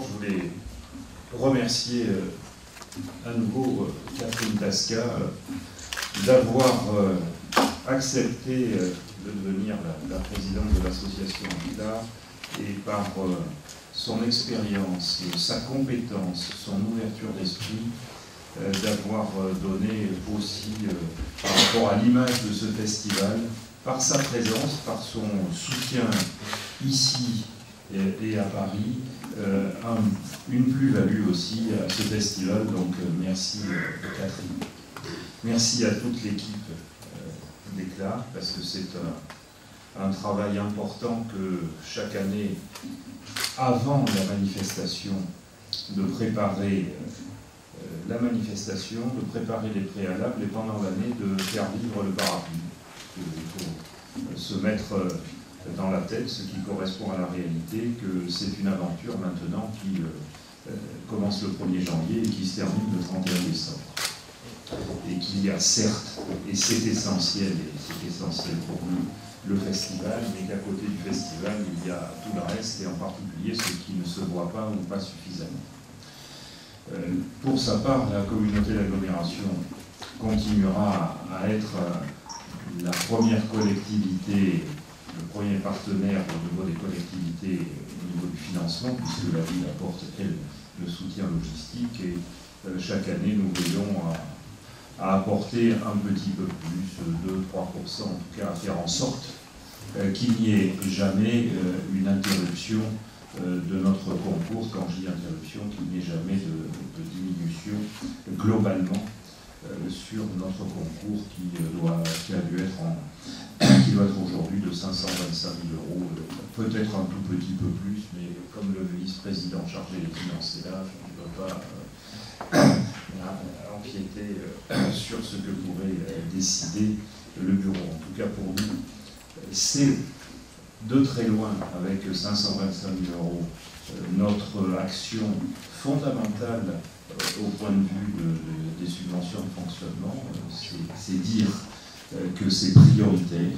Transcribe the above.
d'abord, je voulais remercier à nouveau Catherine Tasca d'avoir accepté de devenir la présidente de l'association Habitat et par son expérience, sa compétence, son ouverture d'esprit, d'avoir donné aussi, par rapport à l'image de ce festival, par sa présence, par son soutien ici et à Paris, une plus-value aussi à ce festival. Donc merci Catherine. Merci à toute l'équipe d'Éclat, parce que c'est un travail important que chaque année, avant la manifestation, de préparer la manifestation, de préparer les préalables et pendant l'année de faire vivre le parapluie. Il faut se mettre dans la tête ce qui correspond à la réalité, que c'est une aventure maintenant qui commence le 1er janvier et qui se termine le 31 décembre. Et qu'il y a certes, et c'est essentiel pour nous, le festival, mais qu'à côté du festival, il y a tout le reste, et en particulier ce qui ne se voit pas ou pas suffisamment. Pour sa part, la communauté d'agglomération continuera à être la première collectivité, le premier partenaire au niveau des collectivités, au niveau du financement, puisque la ville apporte, elle, le soutien logistique, et chaque année, nous veillons à apporter un petit peu plus, 2-3%, en tout cas, à faire en sorte qu'il n'y ait jamais une interruption de notre concours. Quand je dis interruption, qu'il n'y ait jamais de diminution globalement sur notre concours qui doit être aujourd'hui de 525 000 €, peut-être un tout petit peu plus, mais comme le vice-président chargé des finances est là, je ne peux pas empiéter sur ce que pourrait décider le bureau. En tout cas pour nous, c'est de très loin, avec 525 000 €, notre action fondamentale au point de vue des subventions de fonctionnement. C'est dire que c'est prioritaire,